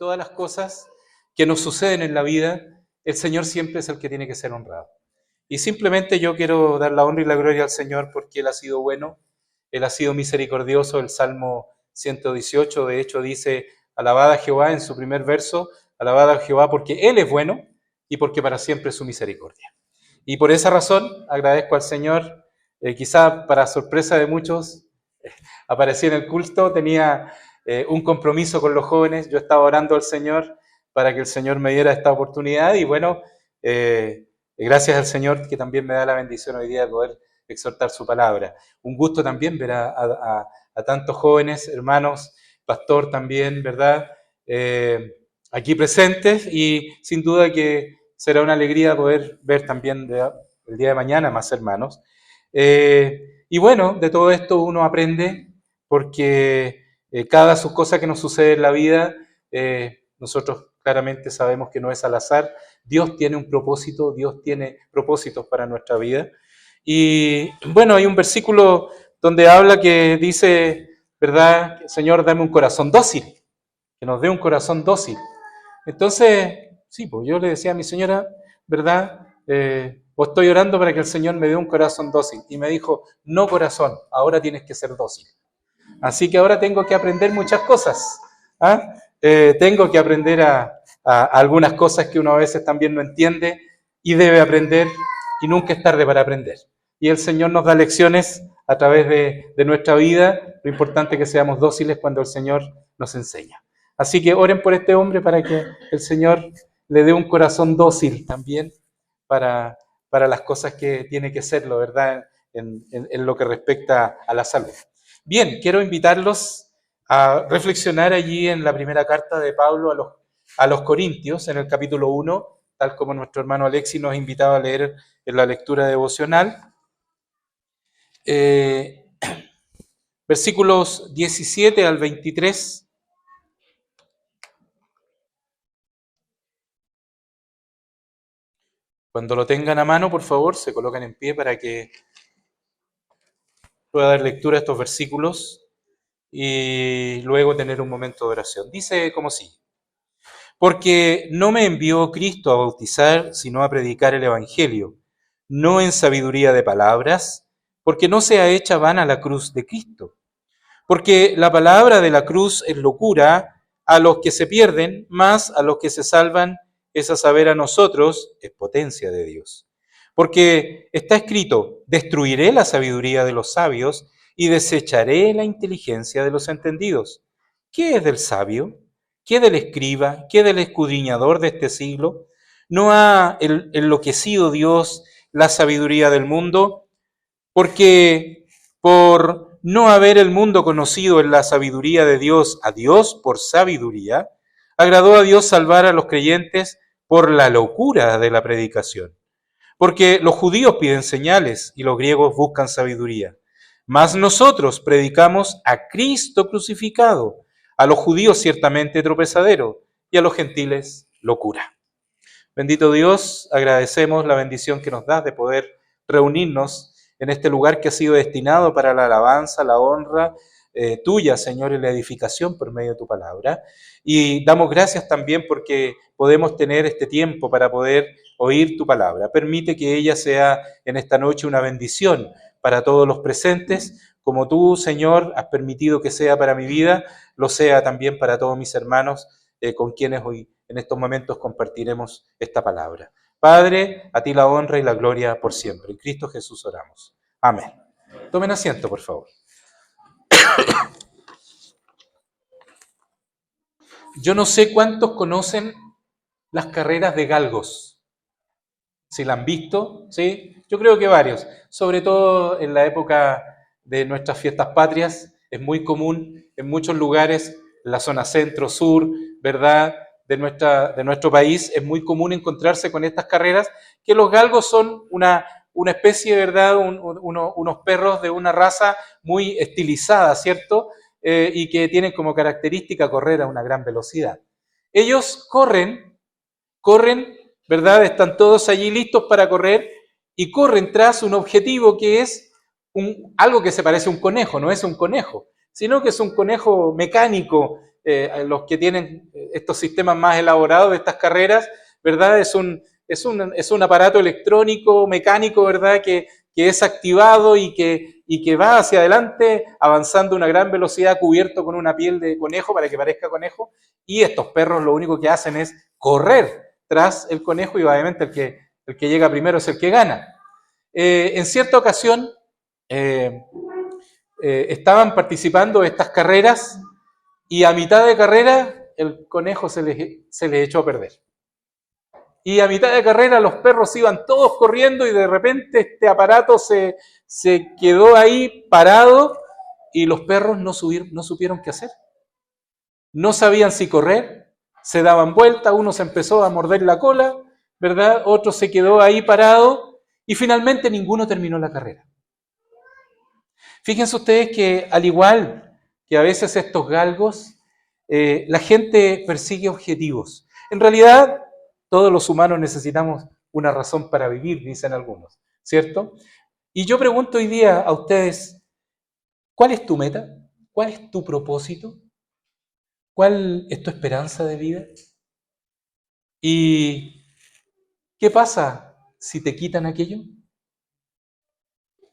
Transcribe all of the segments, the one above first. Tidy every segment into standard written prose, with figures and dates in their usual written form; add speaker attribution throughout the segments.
Speaker 1: todas las cosas que nos suceden en la vida, el Señor siempre es el que tiene que ser honrado. Y simplemente yo quiero dar la honra y la gloria al Señor porque Él ha sido bueno, Él ha sido misericordioso. El Salmo 118, de hecho, dice, alabad a Jehová en su primer verso, alabad a Jehová porque Él es bueno y porque para siempre es su misericordia. Y por esa razón agradezco al Señor, quizá para sorpresa de muchos, aparecí en el culto, tenía un compromiso con los jóvenes, yo estaba orando al Señor para que el Señor me diera esta oportunidad y bueno, gracias al Señor que también me da la bendición hoy día de poder exhortar su palabra. Un gusto también ver a tantos jóvenes, hermanos, pastor también, ¿verdad? Aquí presentes y sin duda que será una alegría poder ver también el día de mañana más hermanos. Y bueno, de todo esto uno aprende porque cada cosa que nos sucede en la vida, nosotros claramente sabemos que no es al azar. Dios tiene un propósito, Dios tiene propósitos para nuestra vida. Y bueno, hay un versículo donde habla que dice, ¿verdad? Señor, dame un corazón dócil, que nos dé un corazón dócil. Entonces, sí, pues yo le decía a mi señora, ¿verdad? O estoy orando para que el Señor me dé un corazón dócil. Y me dijo, no corazón, ahora tienes que ser dócil. Así que ahora tengo que aprender muchas cosas. ¿Ah? Tengo que aprender a algunas cosas que uno a veces también no entiende y debe aprender y nunca es tarde para aprender. Y el Señor nos da lecciones a través de nuestra vida. Lo importante es que seamos dóciles cuando el Señor nos enseña. Así que oren por este hombre para que el Señor le dé un corazón dócil también para las cosas que tiene que serlo, ¿verdad? En lo que respecta a la salud. Bien, quiero invitarlos a reflexionar allí en la primera carta de Pablo a los Corintios, en el capítulo 1, tal como nuestro hermano Alexis nos invitaba a leer en la lectura devocional. Versículos 17 al 23. Cuando lo tengan a mano, por favor, se colocan en pie para que pueda dar lectura a estos versículos y luego tener un momento de oración. Dice como sigue: porque no me envió Cristo a bautizar, sino a predicar el Evangelio, no en sabiduría de palabras, porque no sea hecha vana la cruz de Cristo. Porque la palabra de la cruz es locura a los que se pierden, mas a los que se salvan, es a saber a nosotros, es potencia de Dios. Porque está escrito, destruiré la sabiduría de los sabios y desecharé la inteligencia de los entendidos. ¿Qué es del sabio? ¿Qué del escriba? ¿Qué del escudriñador de este siglo? ¿No ha enloquecido Dios la sabiduría del mundo? Porque por no haber el mundo conocido en la sabiduría de Dios, a Dios por sabiduría, agradó a Dios salvar a los creyentes por la locura de la predicación. Porque los judíos piden señales y los griegos buscan sabiduría. Mas nosotros predicamos a Cristo crucificado, a los judíos ciertamente tropezadero y a los gentiles locura. Bendito Dios, agradecemos la bendición que nos das de poder reunirnos en este lugar que ha sido destinado para la alabanza, la honra tuya, Señor, y la edificación por medio de tu palabra. Y damos gracias también porque podemos tener este tiempo para poder oír tu palabra. Permite que ella sea en esta noche una bendición para todos los presentes, como tú, Señor, has permitido que sea para mi vida, lo sea también para todos mis hermanos con quienes hoy en estos momentos compartiremos esta palabra. Padre, a ti la honra y la gloria por siempre. En Cristo Jesús oramos. Amén. Tomen asiento, por favor. Yo no sé cuántos conocen las carreras de galgos. Si la han visto, ¿sí? Yo creo que varios. Sobre todo en la época de nuestras fiestas patrias, es muy común en muchos lugares, en la zona centro-sur, ¿verdad?, de nuestro país, es muy común encontrarse con estas carreras, que los galgos son una especie, ¿verdad?, unos perros de una raza muy estilizada, ¿cierto?, y que tienen como característica correr a una gran velocidad. Ellos corren, ¿verdad?, están todos allí listos para correr y corren tras un objetivo que es algo que se parece a un conejo, no es un conejo, sino que es un conejo mecánico los que tienen estos sistemas más elaborados de estas carreras, ¿verdad? Es un aparato electrónico, mecánico, ¿verdad? Que es activado y que va hacia adelante avanzando a una gran velocidad cubierto con una piel de conejo para que parezca conejo, y estos perros lo único que hacen es correr tras el conejo y obviamente el que llega primero es el que gana. En cierta ocasión estaban participando de estas carreras y a mitad de carrera el conejo se les echó a perder. Y a mitad de carrera los perros iban todos corriendo y de repente este aparato se quedó ahí parado y los perros no supieron qué hacer. No sabían si correr, se daban vuelta, uno se empezó a morder la cola, ¿verdad? Otro se quedó ahí parado y finalmente ninguno terminó la carrera. Fíjense ustedes que al igual que a veces estos galgos, la gente persigue objetivos. En realidad, todos los humanos necesitamos una razón para vivir, dicen algunos, ¿cierto? Y yo pregunto hoy día a ustedes, ¿cuál es tu meta? ¿Cuál es tu propósito? ¿Cuál es tu esperanza de vida? ¿Y qué pasa si te quitan aquello?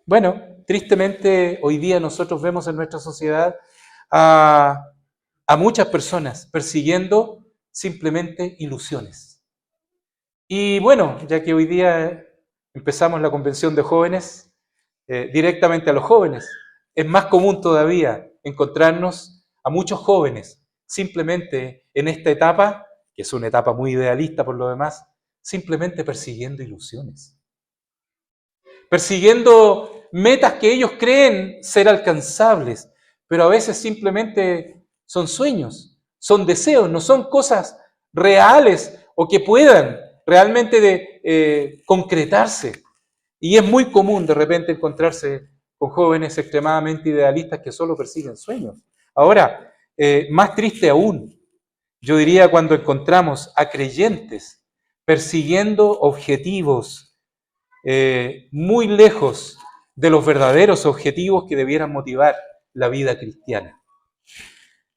Speaker 1: Bueno, tristemente hoy día nosotros vemos en nuestra sociedad a muchas personas persiguiendo simplemente ilusiones. Y bueno, ya que hoy día empezamos la convención de jóvenes, directamente a los jóvenes, es más común todavía encontrarnos a muchos jóvenes simplemente en esta etapa, que es una etapa muy idealista por lo demás, simplemente persiguiendo ilusiones. Persiguiendo metas que ellos creen ser alcanzables, pero a veces simplemente son sueños, son deseos, no son cosas reales o que puedan realmente concretarse. Y es muy común de repente encontrarse con jóvenes extremadamente idealistas que solo persiguen sueños. Ahora, más triste aún, yo diría cuando encontramos a creyentes persiguiendo objetivos muy lejos de los verdaderos objetivos que debieran motivar la vida cristiana.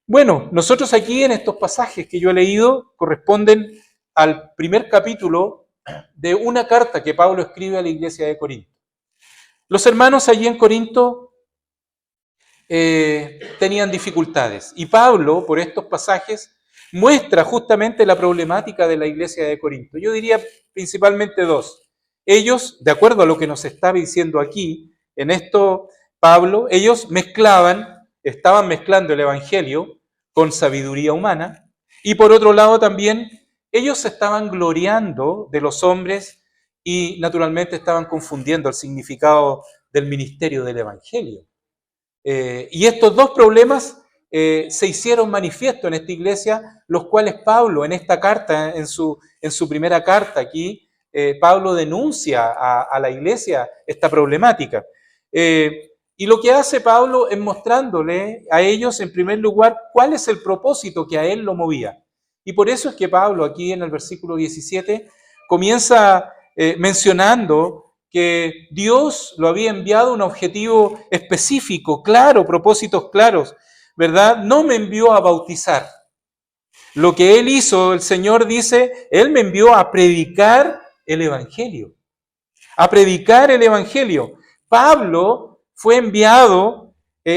Speaker 1: Bueno, nosotros aquí en estos pasajes que yo he leído corresponden al primer capítulo de una carta que Pablo escribe a la iglesia de Corinto. Los hermanos allí en Corinto tenían dificultades y Pablo, por estos pasajes, muestra justamente la problemática de la iglesia de Corinto. Yo diría principalmente dos. Ellos, de acuerdo a lo que nos está diciendo aquí, en esto Pablo, ellos estaban mezclando el evangelio con sabiduría humana y por otro lado también ellos se estaban gloriando de los hombres y naturalmente estaban confundiendo el significado del ministerio del evangelio. Y estos dos problemas se hicieron manifiesto en esta iglesia, los cuales Pablo en esta carta, en su primera carta aquí, Pablo denuncia a la iglesia esta problemática. Y lo que hace Pablo es mostrándole a ellos, en primer lugar, cuál es el propósito que a él lo movía. Y por eso es que Pablo aquí en el versículo 17 comienza mencionando que Dios lo había enviado a un objetivo específico, claro, propósitos claros, ¿verdad? No me envió a bautizar. Lo que Él hizo, el Señor dice, Él me envió a predicar el Evangelio. A predicar el Evangelio. Pablo fue enviado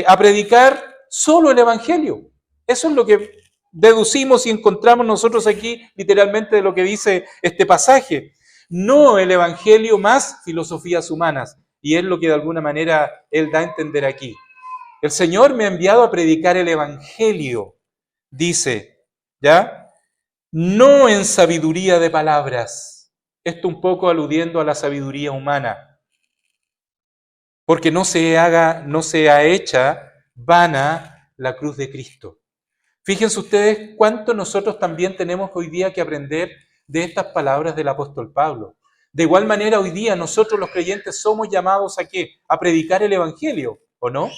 Speaker 1: a predicar solo el Evangelio. Eso es lo que deducimos y encontramos nosotros aquí literalmente de lo que dice este pasaje. No el Evangelio más filosofías humanas. Y es lo que de alguna manera Él da a entender aquí. El Señor me ha enviado a predicar el Evangelio, dice, ¿ya? No en sabiduría de palabras. Esto un poco aludiendo a la sabiduría humana. Porque no sea hecha vana la cruz de Cristo. Fíjense ustedes cuánto nosotros también tenemos hoy día que aprender de estas palabras del apóstol Pablo. De igual manera, hoy día nosotros los creyentes somos llamados ¿a qué? A predicar el Evangelio, ¿o no?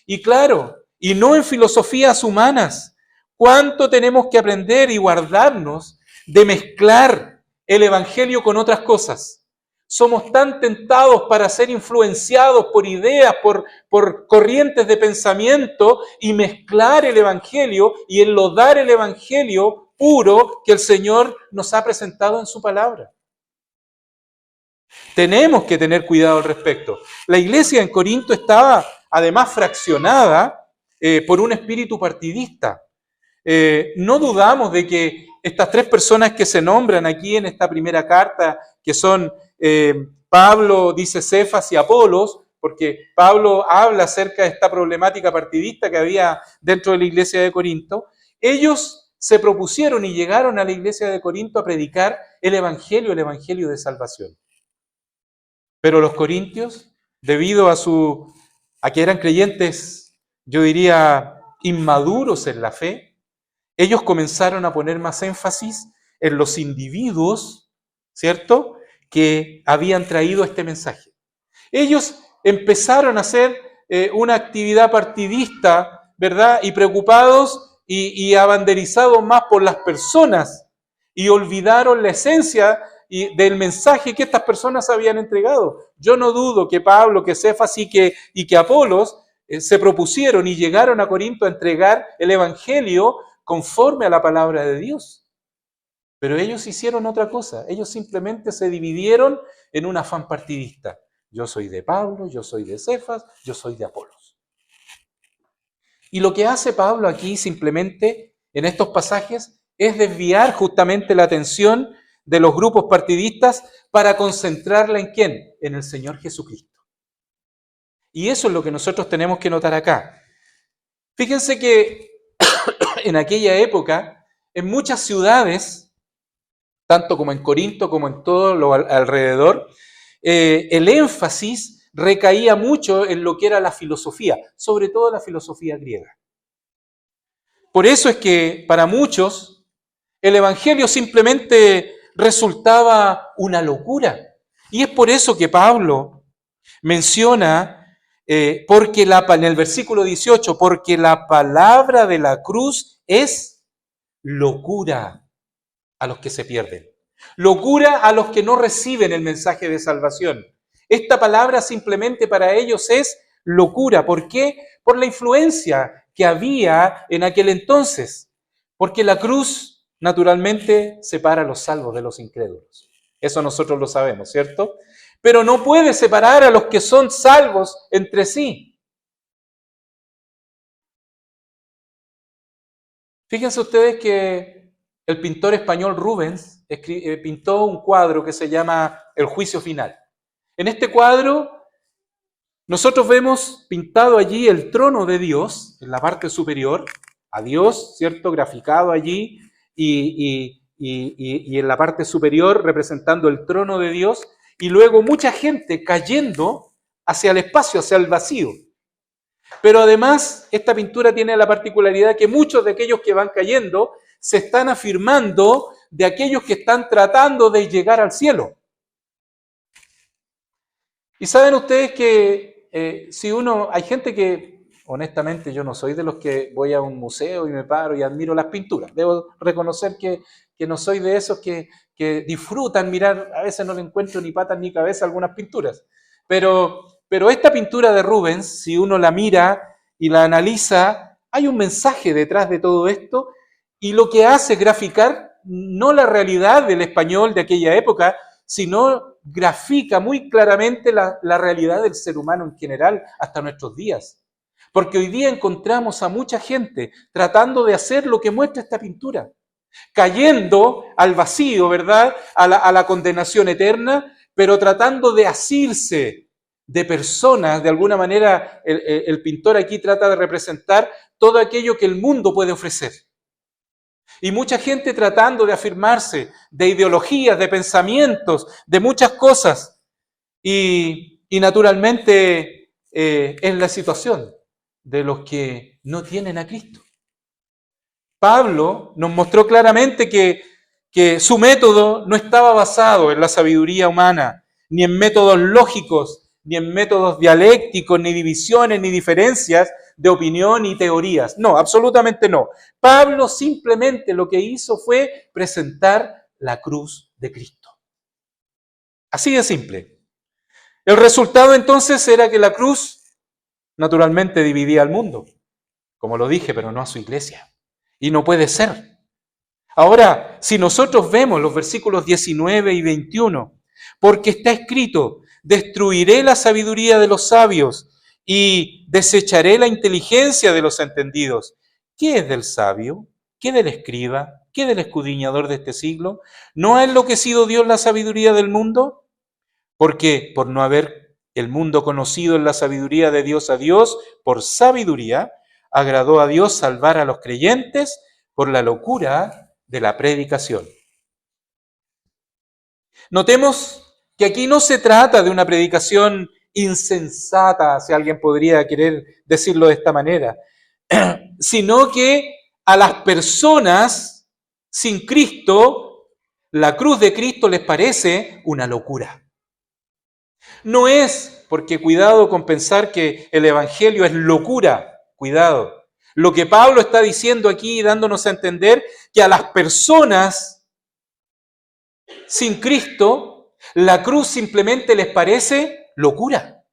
Speaker 1: Y claro, y no en filosofías humanas. ¿Cuánto tenemos que aprender y guardarnos de mezclar el Evangelio con otras cosas? somos tan tentados para ser influenciados por ideas, por corrientes de pensamiento y mezclar el Evangelio y enlodar el Evangelio puro que el Señor nos ha presentado en su palabra. Tenemos que tener cuidado al respecto. La iglesia en Corinto estaba además fraccionada por un espíritu partidista. No dudamos de que estas tres personas que se nombran aquí en esta primera carta, que son Pablo, dice Cefas y Apolos, porque Pablo habla acerca de esta problemática partidista que había dentro de la iglesia de Corinto, ellos se propusieron y llegaron a la iglesia de Corinto a predicar el evangelio de salvación. Pero los corintios, debido a que eran creyentes, yo diría, inmaduros en la fe, ellos comenzaron a poner más énfasis en los individuos, ¿cierto?, que habían traído este mensaje. Ellos empezaron a hacer una actividad partidista, ¿verdad?, y preocupados y abanderizados más por las personas, y olvidaron la esencia del mensaje que estas personas habían entregado. Yo no dudo que Pablo, que Cefas y que Apolos se propusieron y llegaron a Corinto a entregar el evangelio conforme a la palabra de Dios. Pero ellos hicieron otra cosa. Ellos simplemente se dividieron en un afán partidista. Yo soy de Pablo, yo soy de Cefas, yo soy de Apolos. Y lo que hace Pablo aquí simplemente en estos pasajes es desviar justamente la atención de los grupos partidistas para concentrarla ¿en quién? En el Señor Jesucristo. Y eso es lo que nosotros tenemos que notar acá. Fíjense que en aquella época, en muchas ciudades, tanto como en Corinto como en todo lo alrededor, el énfasis recaía mucho en lo que era la filosofía, sobre todo la filosofía griega. Por eso es que para muchos el evangelio simplemente resultaba una locura. Y es por eso que Pablo menciona, en el versículo 18, porque la palabra de la cruz es locura a los que se pierden. Locura a los que no reciben el mensaje de salvación. Esta palabra simplemente para ellos es locura. ¿Por qué? Por la influencia que había en aquel entonces. Porque la cruz, naturalmente, separa a los salvos de los incrédulos. Eso nosotros lo sabemos, ¿cierto? Pero no puede separar a los que son salvos entre sí. Fíjense ustedes que el pintor español Rubens pintó un cuadro que se llama El Juicio Final. En este cuadro nosotros vemos pintado allí el trono de Dios en la parte superior, a Dios, ¿cierto?, graficado allí y en la parte superior representando el trono de Dios, y luego mucha gente cayendo hacia el espacio, hacia el vacío. Pero además, esta pintura tiene la particularidad que muchos de aquellos que van cayendo se están afirmando de aquellos que están tratando de llegar al cielo. Y saben ustedes que hay gente que, honestamente, yo no soy de los que voy a un museo y me paro y admiro las pinturas. Debo reconocer que no soy de esos que disfrutan mirar, a veces no le encuentro ni patas ni cabeza a algunas pinturas. Pero esta pintura de Rubens, si uno la mira y la analiza, hay un mensaje detrás de todo esto, y lo que hace es graficar no la realidad del español de aquella época, sino grafica muy claramente la realidad del ser humano en general hasta nuestros días. Porque hoy día encontramos a mucha gente tratando de hacer lo que muestra esta pintura, cayendo al vacío, ¿verdad?, a la condenación eterna, pero tratando de asirse de personas. De alguna manera el pintor aquí trata de representar todo aquello que el mundo puede ofrecer. Y mucha gente tratando de afirmarse de ideologías, de pensamientos, de muchas cosas. Y naturalmente es la situación de los que no tienen a Cristo. Pablo nos mostró claramente que su método no estaba basado en la sabiduría humana, ni en métodos lógicos, ni en métodos dialécticos, ni divisiones, ni diferencias de opinión y teorías. No, absolutamente no. Pablo simplemente lo que hizo fue presentar la cruz de Cristo. Así de simple. El resultado entonces era que la cruz naturalmente dividía al mundo, como lo dije, pero no a su iglesia. Y no puede ser. Ahora, si nosotros vemos los versículos 19 y 21, porque está escrito, destruiré la sabiduría de los sabios y desecharé la inteligencia de los entendidos. ¿Qué es del sabio? ¿Qué del escriba? ¿Qué del escudriñador de este siglo? ¿No ha enloquecido Dios la sabiduría del mundo? Porque por no haber el mundo conocido en la sabiduría de Dios a Dios, por sabiduría, agradó a Dios salvar a los creyentes por la locura de la predicación. Notemos que aquí no se trata de una predicación insensata, si alguien podría querer decirlo de esta manera, sino que a las personas sin Cristo, la cruz de Cristo les parece una locura. No es porque cuidado con pensar que el Evangelio es locura, cuidado. Lo que Pablo está diciendo aquí, dándonos a entender que a las personas sin Cristo, la cruz simplemente les parece locura.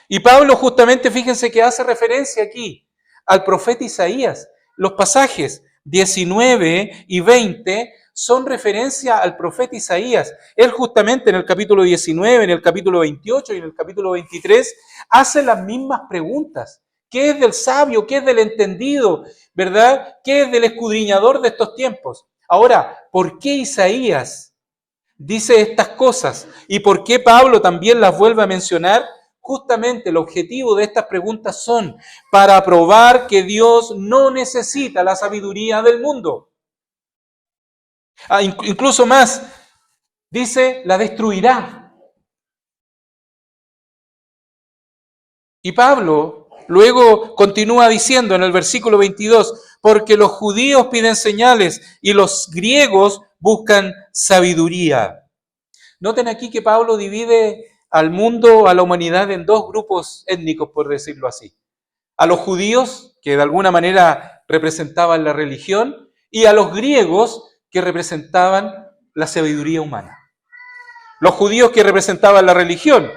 Speaker 1: Y Pablo justamente, fíjense que hace referencia aquí al profeta Isaías. Los pasajes 19 y 20 son referencia al profeta Isaías. Él justamente en el capítulo 19, en el capítulo 28 y en el capítulo 23 hace las mismas preguntas. ¿Qué es del sabio? ¿Qué es del entendido? ¿Verdad? ¿Qué es del escudriñador de estos tiempos? Ahora, ¿por qué Isaías dice estas cosas? ¿Y por qué Pablo también las vuelve a mencionar? Justamente el objetivo de estas preguntas son para probar que Dios no necesita la sabiduría del mundo. Incluso más, dice, la destruirá. Y Pablo luego continúa diciendo en el versículo 22, porque los judíos piden señales y los griegos buscan sabiduría. Noten aquí que Pablo divide al mundo, a la humanidad, en dos grupos étnicos, por decirlo así. A los judíos, que de alguna manera representaban la religión, y a los griegos, que representaban la sabiduría humana. Los judíos que representaban la religión,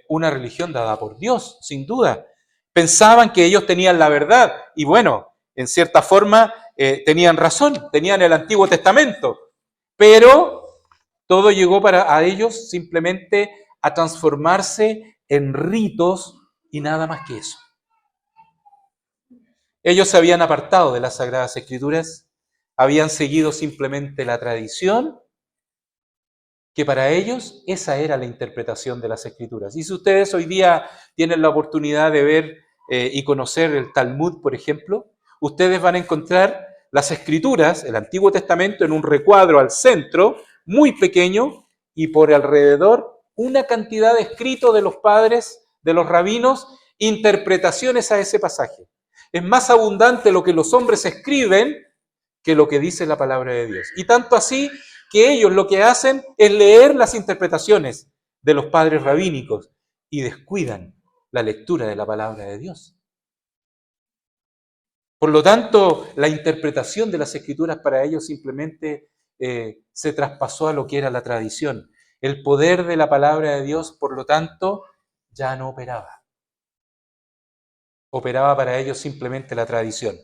Speaker 1: una religión dada por Dios, sin duda. Pensaban que ellos tenían la verdad, y bueno, en cierta forma tenían razón, tenían el Antiguo Testamento, pero todo llegó para a ellos simplemente a transformarse en ritos y nada más que eso. Ellos se habían apartado de las Sagradas Escrituras, habían seguido simplemente la tradición, que para ellos esa era la interpretación de las Escrituras. Y si ustedes hoy día tienen la oportunidad de ver y conocer el Talmud, por ejemplo, ustedes van a encontrar las Escrituras, el Antiguo Testamento, en un recuadro al centro, muy pequeño, y por alrededor una cantidad de escritos de los padres, de los rabinos, interpretaciones a ese pasaje. Es más abundante lo que los hombres escriben que lo que dice la palabra de Dios. Y tanto así que ellos lo que hacen es leer las interpretaciones de los padres rabínicos y descuidan la lectura de la palabra de Dios. Por lo tanto, la interpretación de las Escrituras para ellos simplemente se traspasó a lo que era la tradición. El poder de la palabra de Dios, por lo tanto, ya no operaba. Operaba para ellos simplemente la tradición.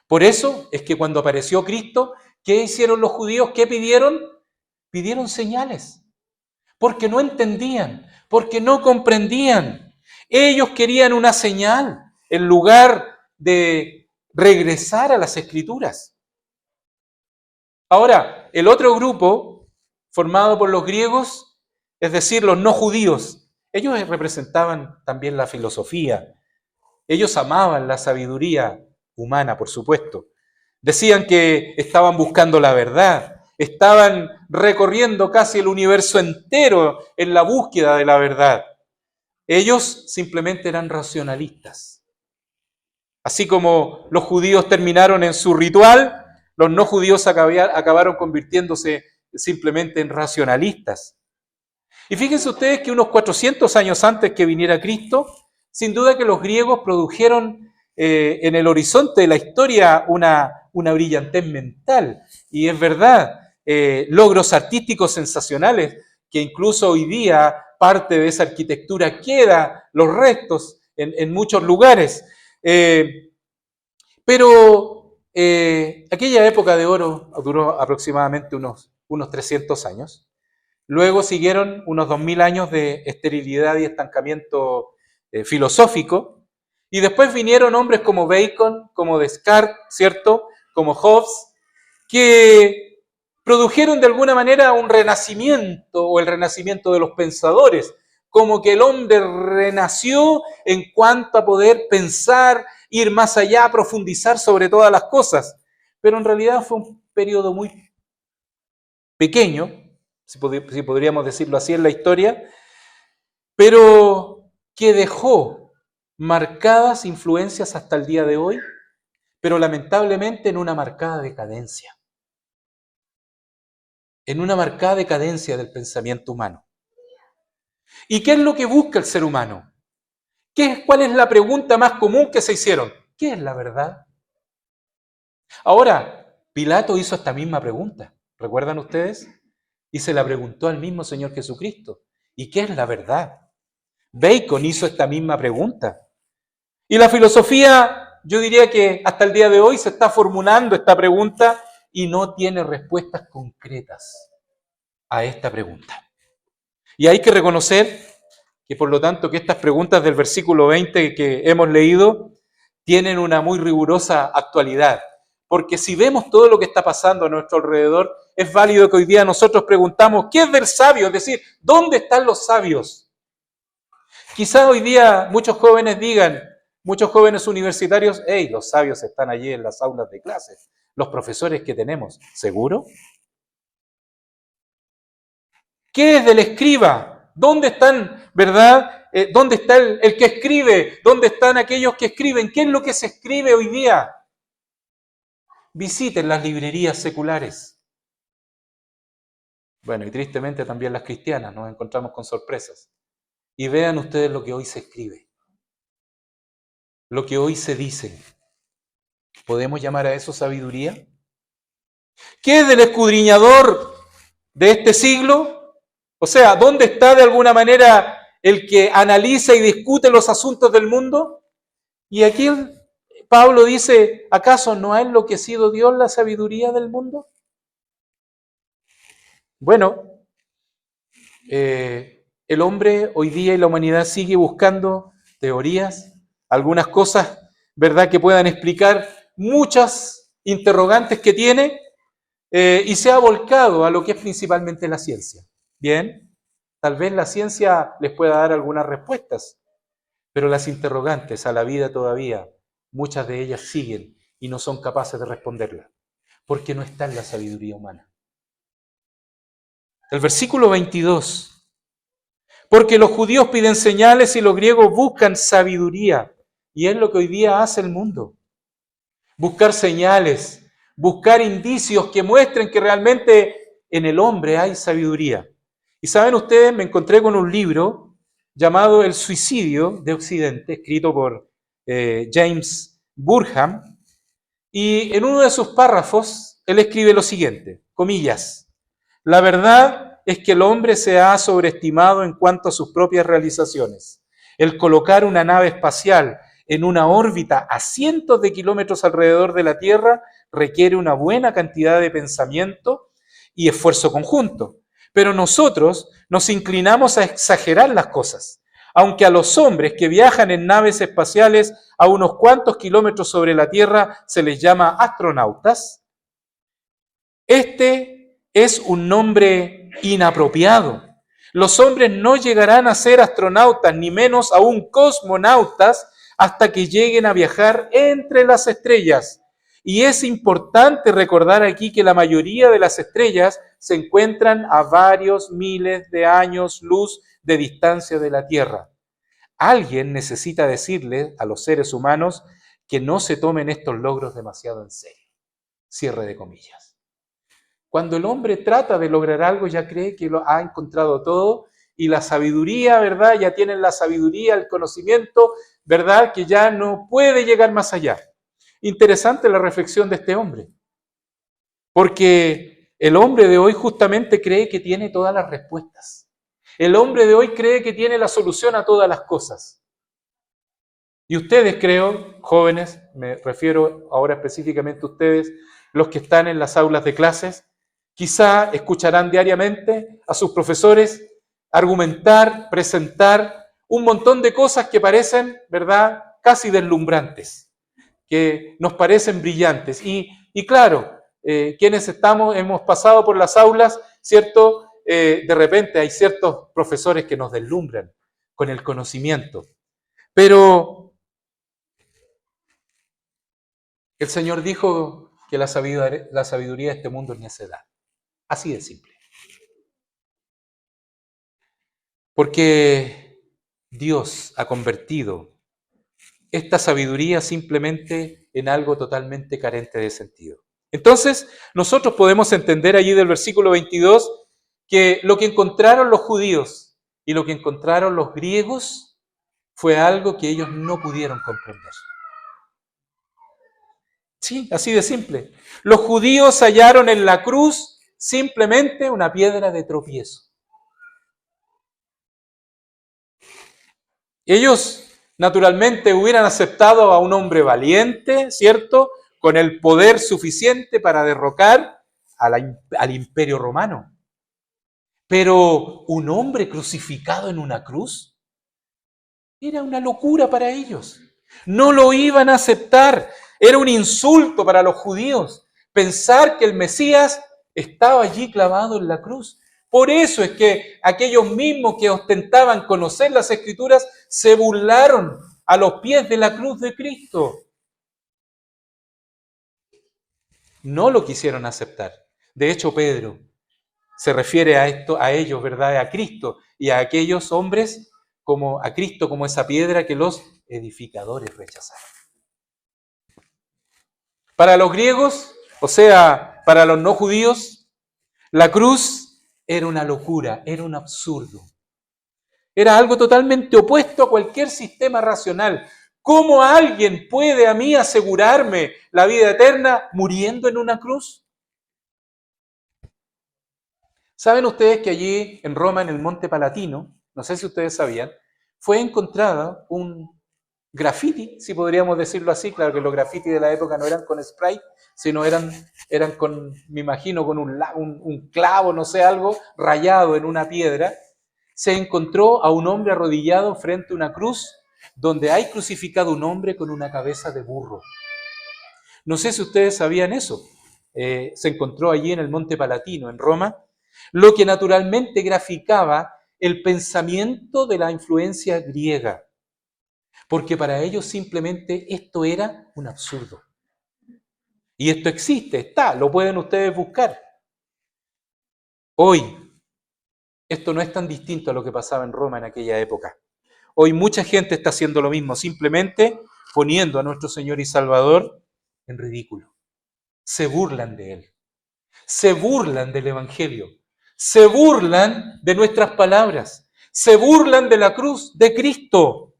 Speaker 1: Por eso es que cuando apareció Cristo, ¿qué hicieron los judíos? ¿Qué pidieron? Pidieron señales, porque no entendían, porque no comprendían. Ellos querían una señal en lugar de regresar a las Escrituras. Ahora, el otro grupo, formado por los griegos, es decir, los no judíos, ellos representaban también la filosofía. Ellos amaban la sabiduría humana, por supuesto. Decían que estaban buscando la verdad, estaban recorriendo casi el universo entero en la búsqueda de la verdad. Ellos simplemente eran racionalistas. Así como los judíos terminaron en su ritual, los no judíos acabaron convirtiéndose simplemente en racionalistas. Y fíjense ustedes que unos 400 años antes que viniera Cristo, sin duda que los griegos produjeron en el horizonte de la historia una brillantez mental. Y es verdad, logros artísticos sensacionales, que incluso hoy día parte de esa arquitectura queda, los restos en muchos lugares. Pero aquella época de oro duró aproximadamente unos 300 años. Luego siguieron unos 2000 años de esterilidad y estancamiento filosófico. Y después vinieron hombres como Bacon, como Descartes, ¿cierto? Como Hobbes, que produjeron de alguna manera un renacimiento o el renacimiento de los pensadores, como que el hombre renació en cuanto a poder pensar, ir más allá, profundizar sobre todas las cosas. Pero en realidad fue un periodo muy pequeño, si podríamos decirlo así en la historia, pero que dejó marcadas influencias hasta el día de hoy, pero lamentablemente en una marcada decadencia. En una marcada decadencia del pensamiento humano. ¿Y qué es lo que busca el ser humano? ¿Cuál es la pregunta más común que se hicieron? ¿Qué es la verdad? Ahora, Pilato hizo esta misma pregunta, ¿recuerdan ustedes? Y se la preguntó al mismo Señor Jesucristo. ¿Y qué es la verdad? Bacon hizo esta misma pregunta. Y la filosofía, yo diría que hasta el día de hoy se está formulando esta pregunta y no tiene respuestas concretas a esta pregunta. Y hay que reconocer que por lo tanto que estas preguntas del versículo 20 que hemos leído tienen una muy rigurosa actualidad. Porque si vemos todo lo que está pasando a nuestro alrededor, es válido que hoy día nosotros preguntamos, ¿qué es del sabio? Es decir, ¿dónde están los sabios? Quizás hoy día muchos jóvenes digan, muchos jóvenes universitarios, hey, los sabios están allí en las aulas de clases, los profesores que tenemos, ¿seguro? ¿Qué es del escriba? ¿Dónde están, verdad? ¿Dónde está el que escribe? ¿Dónde están aquellos que escriben? ¿Qué es lo que se escribe hoy día? Visiten las librerías seculares. Bueno, y tristemente también las cristianas, nos encontramos con sorpresas. Y vean ustedes lo que hoy se escribe, lo que hoy se dice. ¿Podemos llamar a eso sabiduría? ¿Qué es del escudriñador de este siglo? O sea, ¿dónde está de alguna manera el que analiza y discute los asuntos del mundo? Y aquí Pablo dice, ¿acaso no ha enloquecido Dios la sabiduría del mundo? Bueno, el hombre hoy día y la humanidad sigue buscando teorías, algunas cosas, ¿verdad?, que puedan explicar muchas interrogantes que tiene y se ha volcado a lo que es principalmente la ciencia. Bien, tal vez la ciencia les pueda dar algunas respuestas, pero las interrogantes a la vida todavía, muchas de ellas siguen y no son capaces de responderlas, porque no está en la sabiduría humana. El versículo 22. Porque los judíos piden señales y los griegos buscan sabiduría. Y es lo que hoy día hace el mundo. Buscar señales, buscar indicios que muestren que realmente en el hombre hay sabiduría. Y saben ustedes, me encontré con un libro llamado El suicidio de Occidente, escrito por James Burham. Y en uno de sus párrafos, él escribe lo siguiente, comillas, la verdad es que el hombre se ha sobreestimado en cuanto a sus propias realizaciones. El colocar una nave espacial en una órbita a cientos de kilómetros alrededor de la Tierra requiere una buena cantidad de pensamiento y esfuerzo conjunto. Pero nosotros nos inclinamos a exagerar las cosas. Aunque a los hombres que viajan en naves espaciales a unos cuantos kilómetros sobre la Tierra se les llama astronautas, este es un nombre inapropiado. Los hombres no llegarán a ser astronautas, ni menos aún cosmonautas, hasta que lleguen a viajar entre las estrellas. Y es importante recordar aquí que la mayoría de las estrellas se encuentran a varios miles de años luz de distancia de la Tierra. Alguien necesita decirle a los seres humanos que no se tomen estos logros demasiado en serio. Cierre de comillas. Cuando el hombre trata de lograr algo, ya cree que lo ha encontrado todo y la sabiduría, ¿verdad? Ya tienen la sabiduría, el conocimiento, ¿verdad? Que ya no puede llegar más allá. Interesante la reflexión de este hombre, porque El hombre de hoy justamente cree que tiene todas las respuestas. El hombre de hoy cree que tiene la solución a todas las cosas. Y ustedes, creo, jóvenes, me refiero ahora específicamente a ustedes, los que están en las aulas de clases, quizá escucharán diariamente a sus profesores argumentar, presentar un montón de cosas que parecen, ¿verdad?, casi deslumbrantes, que nos parecen brillantes. Y claro, quienes hemos pasado por las aulas, ¿cierto? De repente hay ciertos profesores que nos deslumbran con el conocimiento. Pero el Señor dijo que la sabiduría de este mundo es necedad. Así de simple. Porque Dios ha convertido esta sabiduría simplemente en algo totalmente carente de sentido. Entonces, nosotros podemos entender allí del versículo 22 que lo que encontraron los judíos y lo que encontraron los griegos fue algo que ellos no pudieron comprender. Sí, así de simple. Los judíos hallaron en la cruz simplemente una piedra de tropiezo. Ellos naturalmente hubieran aceptado a un hombre valiente, ¿cierto?, con el poder suficiente para derrocar al imperio romano. Pero un hombre crucificado en una cruz era una locura para ellos. No lo iban a aceptar. Era un insulto para los judíos pensar que el Mesías estaba allí clavado en la cruz. Por eso es que aquellos mismos que ostentaban conocer las Escrituras se burlaron a los pies de la cruz de Cristo. No lo quisieron aceptar. De hecho, Pedro se refiere a ellos, ¿verdad?, a Cristo y a aquellos hombres como a Cristo como esa piedra que los edificadores rechazaron. Para los griegos, o sea, para los no judíos, la cruz era una locura, era un absurdo. Era algo totalmente opuesto a cualquier sistema racional. ¿Cómo alguien puede a mí asegurarme la vida eterna muriendo en una cruz? ¿Saben ustedes que allí en Roma, en el Monte Palatino, no sé si ustedes sabían, fue encontrado un graffiti, si podríamos decirlo así? Claro que los grafitis de la época no eran con spray, sino eran con, me imagino, con un clavo, no sé, algo rayado en una piedra. Se encontró a un hombre arrodillado frente a una cruz donde hay crucificado un hombre con una cabeza de burro. No sé si ustedes sabían eso. Se encontró allí en el Monte Palatino, en Roma, lo que naturalmente graficaba el pensamiento de la influencia griega, porque para ellos simplemente esto era un absurdo. Y esto existe, está, lo pueden ustedes buscar. Hoy, esto no es tan distinto a lo que pasaba en Roma en aquella época. Hoy mucha gente está haciendo lo mismo, simplemente poniendo a nuestro Señor y Salvador en ridículo. Se burlan de Él, se burlan del Evangelio, se burlan de nuestras palabras, se burlan de la cruz de Cristo.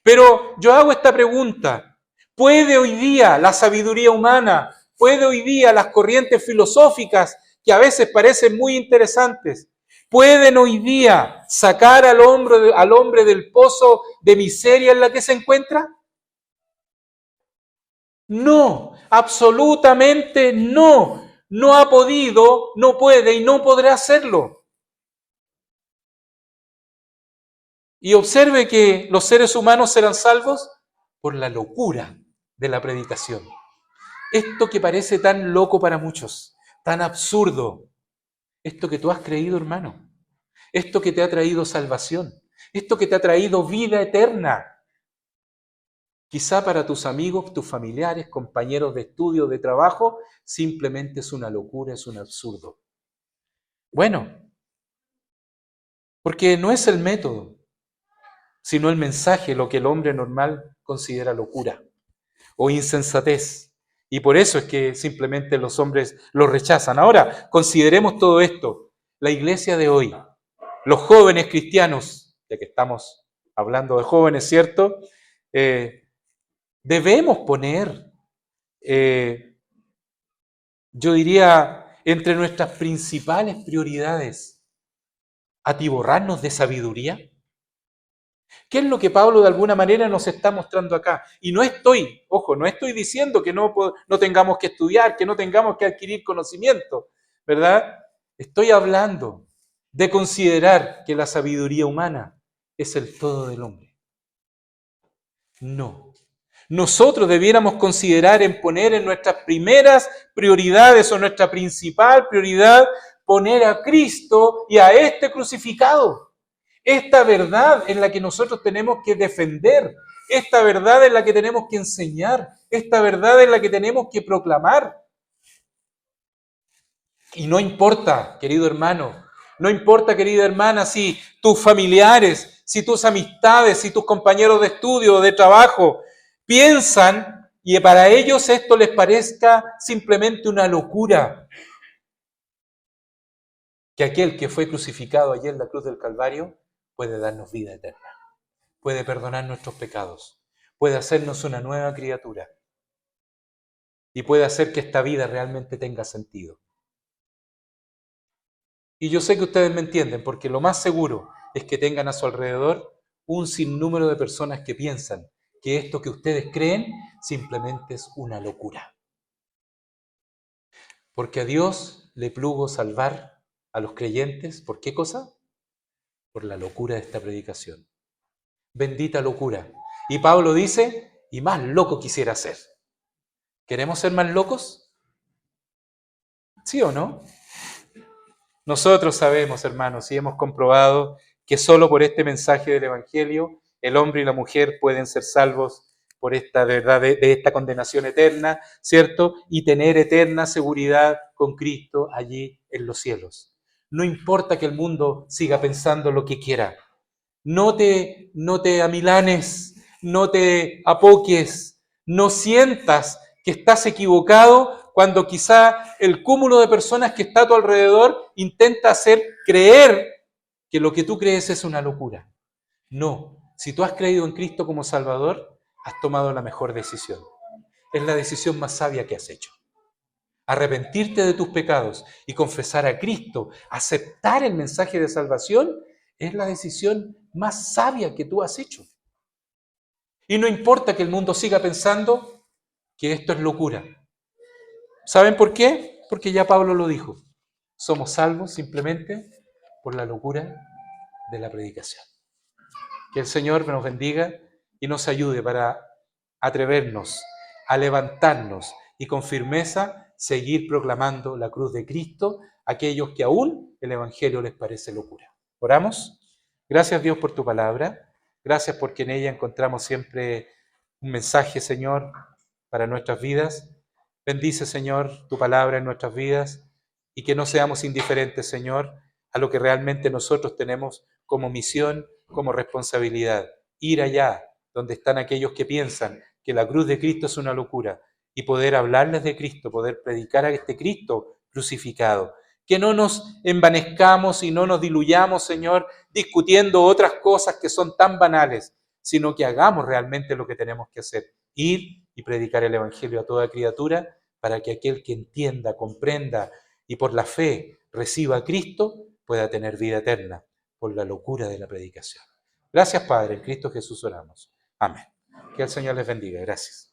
Speaker 1: Pero yo hago esta pregunta: ¿puede hoy día la sabiduría humana, puede hoy día las corrientes filosóficas que a veces parecen muy interesantes, pueden hoy día sacar al hombre del pozo de miseria en la que se encuentra? No, absolutamente no. No ha podido, no puede y no podrá hacerlo. Y observe que los seres humanos serán salvos por la locura de la predicación. Esto que parece tan loco para muchos, tan absurdo, esto que tú has creído, hermano, esto que te ha traído salvación, esto que te ha traído vida eterna, quizá para tus amigos, tus familiares, compañeros de estudio, de trabajo, simplemente es una locura, es un absurdo. Bueno, porque no es el método, sino el mensaje lo que el hombre normal considera locura o insensatez. Y por eso es que simplemente los hombres lo rechazan. Ahora, consideremos todo esto. La iglesia de hoy, los jóvenes cristianos, ya que estamos hablando de jóvenes, ¿cierto? Debemos poner, yo diría, entre nuestras principales prioridades atiborrarnos de sabiduría? ¿Qué es lo que Pablo de alguna manera nos está mostrando acá? Y no estoy diciendo que no tengamos que estudiar, que no tengamos que adquirir conocimiento, ¿verdad? Estoy hablando de considerar que la sabiduría humana es el todo del hombre. No. Nosotros debiéramos considerar en poner en nuestras primeras prioridades o nuestra principal prioridad poner a Cristo y a este crucificado. Esta verdad es la que nosotros tenemos que defender, esta verdad es la que tenemos que enseñar, esta verdad es la que tenemos que proclamar. Y no importa, querido hermano, no importa, querida hermana, si tus familiares, si tus amistades, si tus compañeros de estudio o de trabajo piensan y para ellos esto les parezca simplemente una locura, que aquel que fue crucificado allí en la cruz del Calvario puede darnos vida eterna, puede perdonar nuestros pecados, puede hacernos una nueva criatura y puede hacer que esta vida realmente tenga sentido. Y yo sé que ustedes me entienden, porque lo más seguro es que tengan a su alrededor un sinnúmero de personas que piensan que esto que ustedes creen simplemente es una locura. Porque a Dios le plugo salvar a los creyentes, ¿por qué cosa? Por la locura de esta predicación. Bendita locura. Y Pablo dice, y más loco quisiera ser. ¿Queremos ser más locos? ¿Sí o no? Nosotros sabemos, hermanos, y hemos comprobado que solo por este mensaje del Evangelio el hombre y la mujer pueden ser salvos por esta verdad de esta condenación eterna, ¿cierto? Y tener eterna seguridad con Cristo allí en los cielos. No importa que el mundo siga pensando lo que quiera. No te amilanes, no te apoques, no sientas que estás equivocado cuando quizá el cúmulo de personas que está a tu alrededor intenta hacer creer que lo que tú crees es una locura. No, si tú has creído en Cristo como Salvador, has tomado la mejor decisión. Es la decisión más sabia que has hecho. Arrepentirte de tus pecados y confesar a Cristo, aceptar el mensaje de salvación, es la decisión más sabia que tú has hecho. Y no importa que el mundo siga pensando que esto es locura. ¿Saben por qué? Porque ya Pablo lo dijo. Somos salvos simplemente por la locura de la predicación. Que el Señor nos bendiga y nos ayude para atrevernos a levantarnos y con firmeza seguir proclamando la cruz de Cristo a aquellos que aún el Evangelio les parece locura. ¿Oramos? Gracias, Dios, por tu palabra. Gracias porque en ella encontramos siempre un mensaje, Señor, para nuestras vidas. Bendice, Señor, tu palabra en nuestras vidas y que no seamos indiferentes, Señor, a lo que realmente nosotros tenemos como misión, como responsabilidad. Ir allá donde están aquellos que piensan que la cruz de Cristo es una locura y poder hablarles de Cristo, poder predicar a este Cristo crucificado. Que no nos envanezcamos y no nos diluyamos, Señor, discutiendo otras cosas que son tan banales, sino que hagamos realmente lo que tenemos que hacer, ir y predicar el Evangelio a toda criatura para que aquel que entienda, comprenda y por la fe reciba a Cristo pueda tener vida eterna por la locura de la predicación. Gracias, Padre, en Cristo Jesús oramos. Amén. Que el Señor les bendiga. Gracias.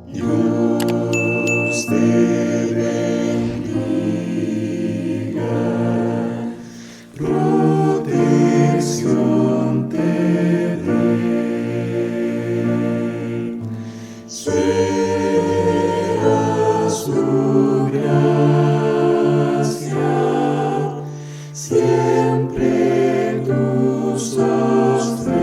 Speaker 2: Dios te bendiga, protección te dé, sea su gracia siempre tu sostén.